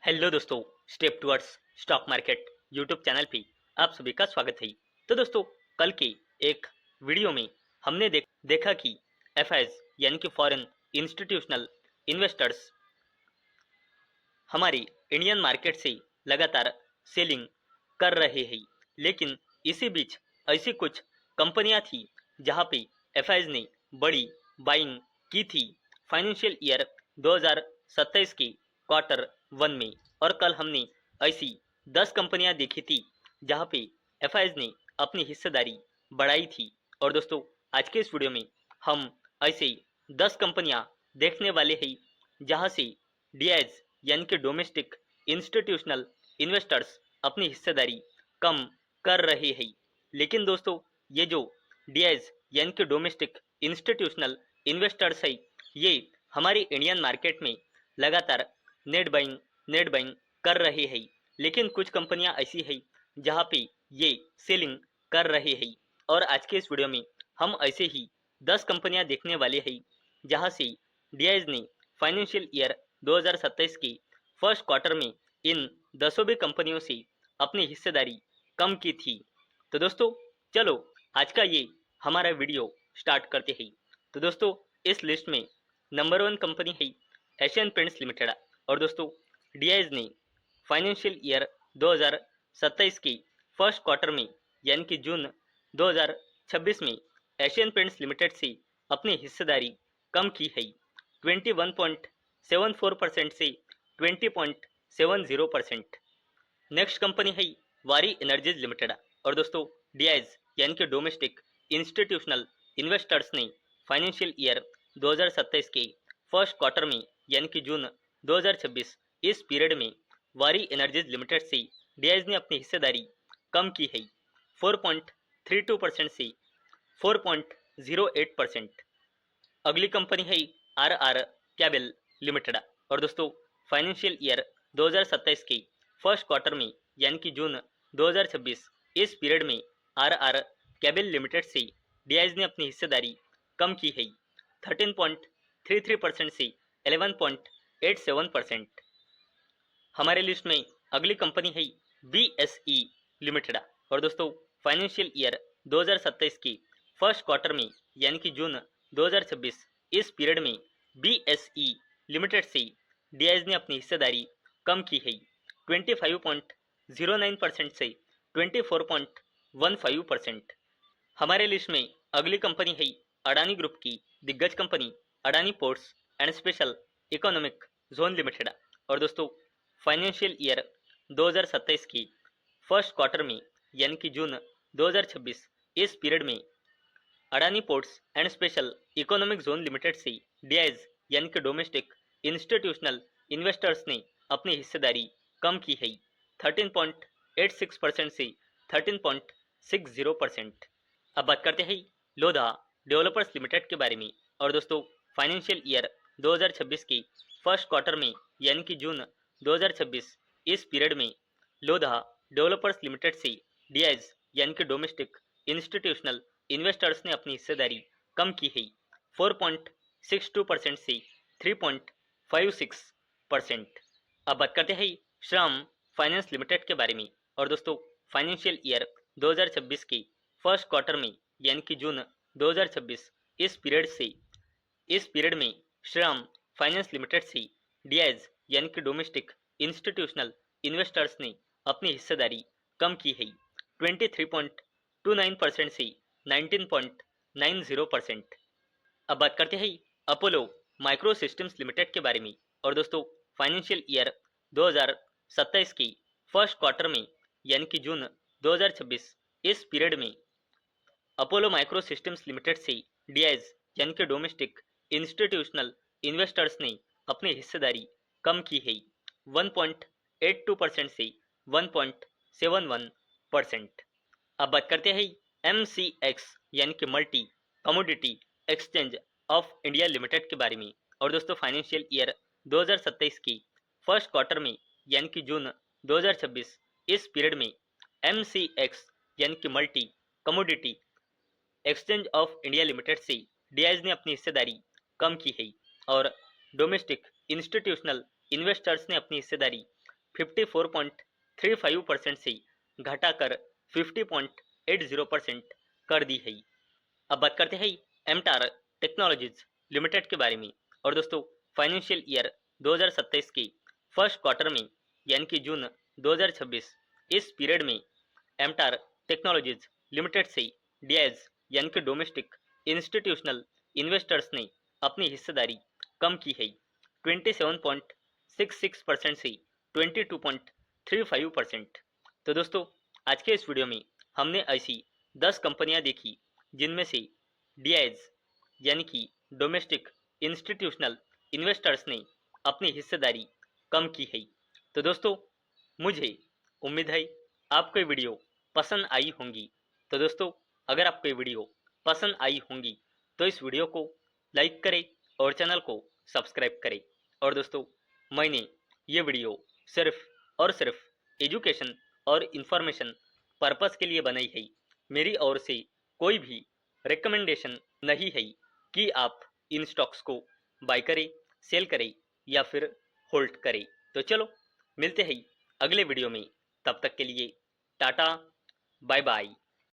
Hello दोस्तों, step towards stock market YouTube channel पे आप सभी का स्वागत है। तो दोस्तों, कल के एक वीडियो में हमने देखा कि एफआईज यानी कि फॉरेन इंस्टीट्यूशनल इन्वेस्टर्स हमारी इंडियन मार्केट से लगातार सेलिंग कर रहे हैं, लेकिन इसी बीच ऐसी कुछ कंपनियां थी जहां पे एफआईज ने बड़ी बाइंग की थी फाइनेंशियल ईयर 2027 के क्वार्टर वन में। और कल हमने ऐसी 10 कंपनियां देखी थी जहां पे एफआईज ने अपनी हिस्सेदारी बढ़ाई थी। और दोस्तों, आज के इस वीडियो में हम ऐसे 10 कंपनियां देखने वाले हैं जहां से डीआईज यानी कि डोमेस्टिक इंस्टीट्यूशनल इन्वेस्टर्स अपनी हिस्सेदारी कम कर रहे हैं। लेकिन दोस्तों, ये जो डीआईज यानी कि डोमेस्टिक इंस्टीट्यूशनल इन्वेस्टर्स है, ये हमारी इंडियन मार्केट में लगातार नेट बाइंग कर रहे हैं। लेकिन कुछ कंपनियां ऐसी है जहां पे ये सेलिंग कर रहे हैं। और आज के इस वीडियो में हम ऐसे ही 10 कंपनियां देखने वाले हैं जहां से डीआईज ने फाइनेंशियल ईयर 2027 के फर्स्ट क्वार्टर में इन 10 भी कंपनियों से अपनी हिस्सेदारी कम की थी। तो दोस्तों, चलो आज का ये हमारा वीडियो स्टार्ट करते हैं। तो दोस्तों, इस लिस्ट में नंबर 1 कंपनी है एशियन पेंट्स लिमिटेड। और दोस्तों, डीआईज ने फाइनेंशियल ईयर 2027 के फर्स्ट क्वार्टर में यानी कि जून 2026 में एशियन पेंट्स लिमिटेड से अपनी हिस्सेदारी कम की है 21.74% से 20.70%। नेक्स्ट कंपनी है वारी एनर्जीज लिमिटेड। और दोस्तों, डीआईज यानी कि डोमेस्टिक इंस्टीट्यूशनल इन्वेस्टर्स ने फाइनेंशियल ईयर 2027 के फर्स्ट क्वार्टर में यानी कि जून 2026 इस पीरियड में वारी एनर्जीज लिमिटेड से डीआईज ने अपनी हिस्सेदारी कम की है 4.32% से 4.08%। अगली कंपनी है आर आर कैबल लिमिटेड। और दोस्तों, फाइनेंशियल ईयर 2027 के फर्स्ट क्वार्टर में यानी कि जून 2026 इस पीरियड में आर आर कैबल लिमिटेड से डीआईज ने अपनी हिस्सेदारी कम की है 13.33% से 11.87%। हमारे लिस्ट में अगली कंपनी है बीएसई लिमिटेड। और दोस्तों, फाइनेंशियल ईयर 2027 के फर्स्ट क्वार्टर में यानी कि जून 2026 इस पीरियड में बीएसई लिमिटेड से डीआईज ने अपनी हिस्सेदारी कम की है 25.09% से 24.15%। हमारे लिस्ट में अगली कंपनी है अडानी ग्रुप की दिग्गज company Adani ports and special economic zone limited. और दोस्तों, फाइनेंशियल ईयर 2027 की फर्स्ट क्वार्टर में यानी कि जून 2026 इस पीरियड में Adani ports and special economic zone limited से डीआईज यानी कि डोमेस्टिक इंस्टीट्यूशनल इन्वेस्टर्स ने अपनी हिस्सेदारी कम की है 13.86% से 13.60%। अब बात करते हैं लोधा डेवलपर्स लिमिटेड के बारे में। और दोस्तों, फाइनेंशियल ईयर 2026 के फर्स्ट क्वार्टर में यानी कि जून 2026 इस पीरियड में लोधा डेवलपर्स लिमिटेड से डीआईज यानी कि डोमेस्टिक इंस्टीट्यूशनल इन्वेस्टर्स ने अपनी हिस्सेदारी कम की है 4.62% से 3.56%। अब बात करते हैं श्राम फाइनेंस लिमिटेड के बारे में। और दोस्तों, फाइनेंशियल ईयर 2026 के फर्स्ट क्वार्टर में यानी कि जून 2026 इस पीरियड में श्राम फाइनेंस लिमिटेड से डीआईज यानी कि डोमेस्टिक इंस्टीट्यूशनल इन्वेस्टर्स ने अपनी हिस्सेदारी कम की है 23.29% से 19.90%। अब बात करते हैं अपोलो माइक्रो सिस्टम्स लिमिटेड के बारे में। और दोस्तों, फाइनेंशियल ईयर 2027 की फर्स्ट क्वार्टर में यानी कि जून 2026 इस पीरियड में अपोलो माइक्रो सिस्टम्स लिमिटेड से डीआईज यानी कि डोमेस्टिक इंस्टीट्यूशनल इन्वेस्टर्स ने अपनी हिस्सेदारी कम की है 1.82% से 1.71%। अब बात करते हैं MCX यानी कि multi commodity exchange of India limited के बारे में। और दोस्तों, फाइनेंशियल ईयर 2027 की फर्स्ट क्वार्टर में यानी कि जून 2026 इस पीरियड में MCX यानी कि multi commodity exchange of India limited से डीआईज ने अपनी हिस्सेदारी कम की है और डोमेस्टिक इंस्टीट्यूशनल इन्वेस्टर्स ने अपनी हिस्सेदारी 54.35% से घटाकर 50.80% कर दी है। अब बात करते हैं एमटार टेक्नोलॉजीज लिमिटेड के बारे में। और दोस्तों, फाइनेंशियल ईयर 2027 के फर्स्ट क्वार्टर में यानी कि जून 2026 इस पीरियड में एमटार टेक्नोलॉजीज लिमिटेड से डीआईज यानी कि डोमेस्टिक इंस्टीट्यूशनल इन्वेस्टर्स ने अपनी हिस्सेदारी कम की है 27.66% से 22.35%। तो दोस्तों, आज के इस वीडियो में हमने ऐसी 10 कंपनियां देखी जिनमें से डीआईज यानी कि डोमेस्टिक इंस्टीट्यूशनल इन्वेस्टर्स ने अपनी हिस्सेदारी कम की है। तो दोस्तों, मुझे उम्मीद है आपको ये वीडियो पसंद आई होंगी। तो दोस्तों, अगर आपको ये वीडियो पसंद आई होंगी तो इस वीडियो को लाइक करें और चैनल को सब्सक्राइब करें। और दोस्तों, मैंने ये वीडियो सिर्फ और सिर्फ एजुकेशन और इंफॉर्मेशन पर्पस के लिए बनाई है। मेरी ओर से कोई भी रिकमेंडेशन नहीं है कि आप इन स्टॉक्स को बाय करें, सेल करें या फिर होल्ड करें। तो चलो मिलते हैं अगले वीडियो में, तब तक के लिए टाटा बाय बाय।